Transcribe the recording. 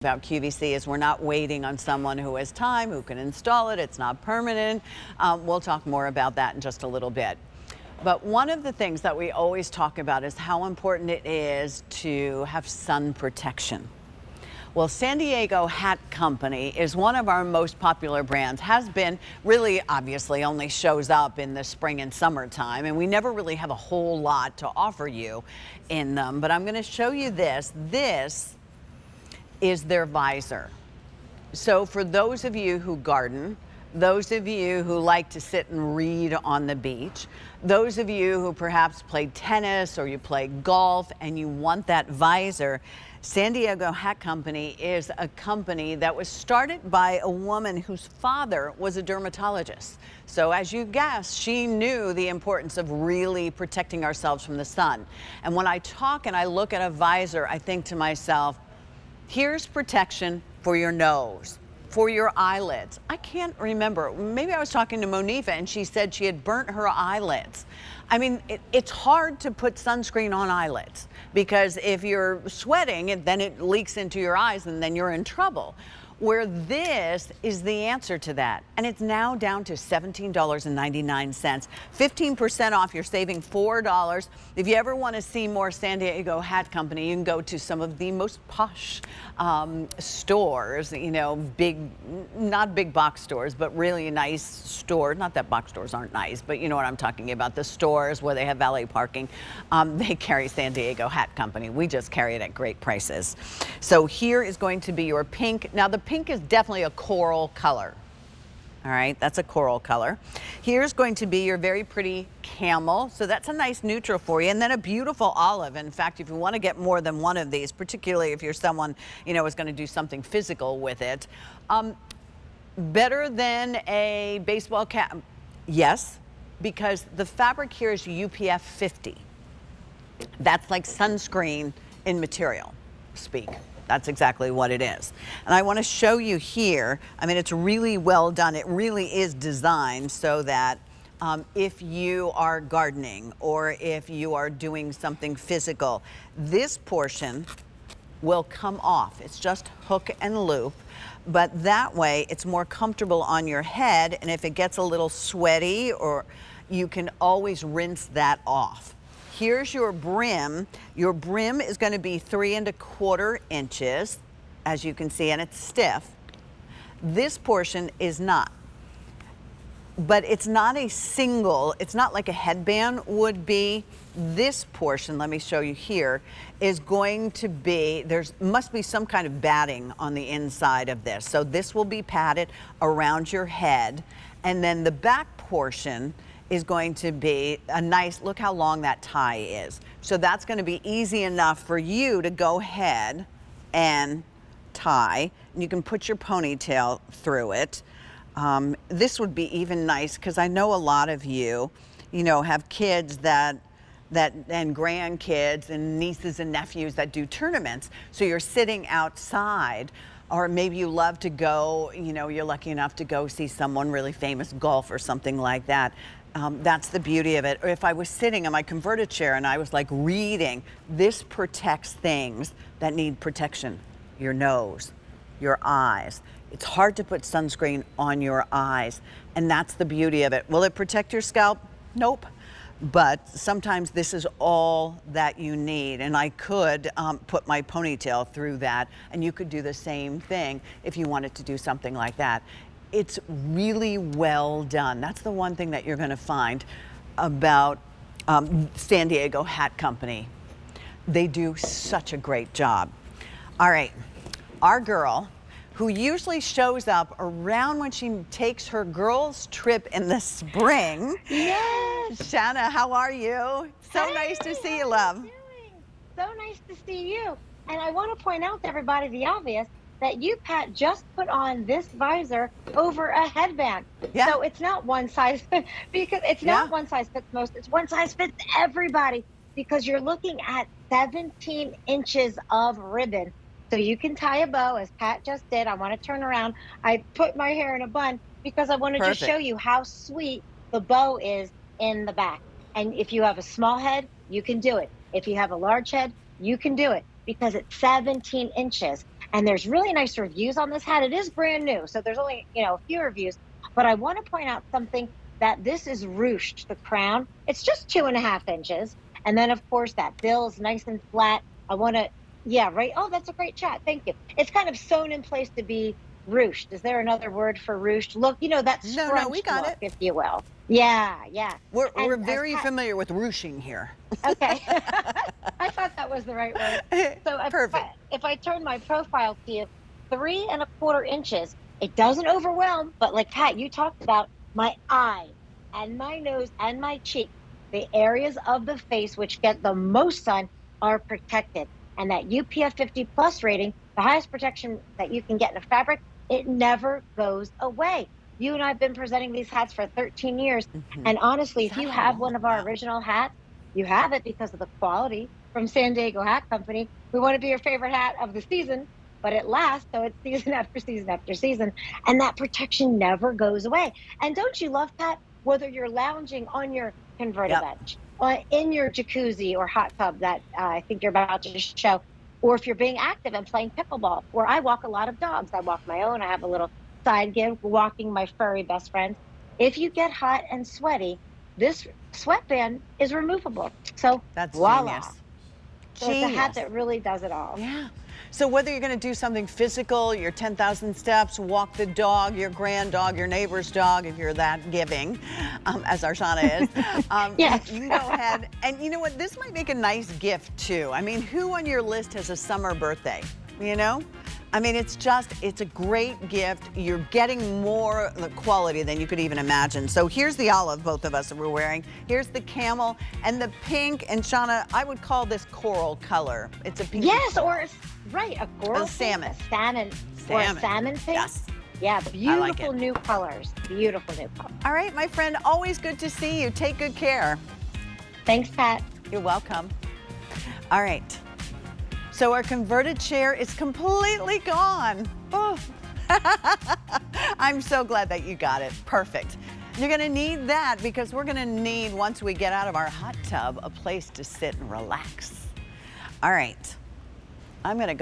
About QVC is we're not waiting on someone who has time, who can install it. It's not permanent. We'll talk more about that in just a little bit. But one of the things that we always talk about is how important it is to have sun protection. Well, San Diego Hat Company is one of our most popular brands, has been, really obviously only shows up in the spring and summertime, and we never really have a whole lot to offer you in them. But I'm going to show you this. This is their visor. So for those of you who garden, those of you who like to sit and read on the beach, those of you who perhaps play tennis or you play golf and you want that visor, San Diego Hat Company is a company that was started by a woman whose father was a dermatologist. So as you guessed, she knew the importance of really protecting ourselves from the sun. And when I talk and I look at a visor, I think to myself, here's protection for your nose, for your eyelids. I can't remember. Maybe I was talking to Monifa and she said she had burnt her eyelids. I mean, it's hard to put sunscreen on eyelids because if you're sweating, then it leaks into your eyes and then you're in trouble. Where this is the answer to that. And it's now down to $17.99. 15% off, you're saving $4. If you ever want to see more San Diego Hat Company, you can go to some of the most posh stores, you know, not big box stores, but really nice stores. Not that box stores aren't nice, but you know what I'm talking about. The stores where they have valet parking, they carry San Diego Hat Company. We just carry it at great prices. So here is going to be your pink. Now the pink is definitely a coral color. All right, that's a coral color. Here's going to be your very pretty camel. So that's a nice neutral for you. And then a beautiful olive. In fact, if you want to get more than one of these, particularly if you're someone, you know, is going to do something physical with it. Better than a baseball cap? Yes, because the fabric here is UPF 50. That's like sunscreen in material speak. That's exactly what it is. And I want to show you here, I mean, it's really well done. It really is designed so that if you are gardening or if you are doing something physical, this portion will come off. It's just hook and loop, but that way it's more comfortable on your head. And if it gets a little sweaty, or you can always rinse that off. Here's your brim. Your brim is going to be 3 1/4 inches, as you can see, and it's stiff. This portion is not. But it's not a single, it's not like a headband would be. This portion, let me show you here, is going to be, must be some kind of batting on the inside of this. So this will be padded around your head. And then the back portion is going to be a nice, look how long that tie is. So that's going to be easy enough for you to go ahead and tie. And you can put your ponytail through it. This would be even nice because I know a lot of you, you know, have kids and grandkids and nieces and nephews that do tournaments. So you're sitting outside. Or maybe you love to go, you know, you're lucky enough to go see someone really famous golf or something like that. That's the beauty of it. Or if I was sitting in my converted chair and I was like reading, this protects things that need protection. Your nose, your eyes. It's hard to put sunscreen on your eyes, and that's the beauty of it. Will it protect your scalp? Nope. But sometimes this is all that you need, and I could put my ponytail through that, and you could do the same thing if you wanted to do something like that. It's really well done. That's the one thing that you're going to find about San Diego Hat Company. They do such a great job. All right, our girl, who usually shows up around when she takes her girls' trip in the spring. Yes. Shanna, how are you? So Hey, nice to see you, how love. you doing? So nice to see you. And I want to point out to everybody the obvious that you, Pat, just put on this visor over a headband. Yeah. So it's not one size because it's Yeah. not one size fits most. It's one size fits everybody because you're looking at 17 inches of ribbon. So you can tie a bow, as Pat just did. I want to turn around. I put my hair in a bun because I want to just Perfect. show you how sweet the bow is in the back. And if you have a small head, you can do it. If you have a large head, you can do it because it's 17 inches. And there's really nice reviews on this hat. It is brand new, so there's only, a few reviews. But I want to point out something, that this is ruched, the crown. It's just 2.5 inches. And then, of course, that bill is nice and flat. I want to, yeah, right. Oh, that's a great chat. Thank you. It's kind of sewn in place to be ruched. Is there another word for ruched? Look, that No, we scrunched got look, it. if you will. Yeah, yeah. We're And very familiar with ruching here. okay. I thought that was the right word. So Perfect. if I turn my profile to you, 3.25 inches, it doesn't overwhelm, but like Pat, you talked about, my eye and my nose and my cheek, the areas of the face which get the most sun, are protected. And that UPF 50 plus rating, the highest protection that you can get in a fabric, it never goes away. You and I have been presenting these hats for 13 years. And honestly, Is if that you how have long? one of our Wow. original hats, you have it because of the quality from San Diego Hat Company. We want to be your favorite hat of the season, but it lasts. So it's season after season after season. And that protection never goes away. And don't you love, Pat, whether you're lounging on your converted Yep. bench, in your jacuzzi or hot tub that I think you're about to show, or if you're being active and playing pickleball, or I walk a lot of dogs. I walk my own. I have a little side gig walking my furry best friends. If you get hot and sweaty, this sweatband is removable. So That's voila. genius. So it's a hat Genius. that really does it all. Yeah. So whether you're going to do something physical, your 10,000 steps, walk the dog, your grand dog, your neighbor's dog, if you're that giving, as Arshana is, Yes. you can go ahead. And you know what? This might make a nice gift too. I mean, who on your list has a summer birthday? You know? I mean, it's a great gift. You're getting more quality than you could even imagine. So here's the olive both of us are wearing. Here's the camel and the pink. And Shauna, I would call this coral color. It's a pink. Yes, or right, a coral A salmon. pink, a salmon, or a salmon pink. Yes. Yeah, I like beautiful it. new colors. Beautiful new colors. All right, my friend, always good to see you. Take good care. Thanks, Pat. You're welcome. All right. So our converted chair is completely gone. Oh. I'm so glad that you got it. Perfect. You're going to need that because we're going to need, once we get out of our hot tub, a place to sit and relax. All right. I'm going to go.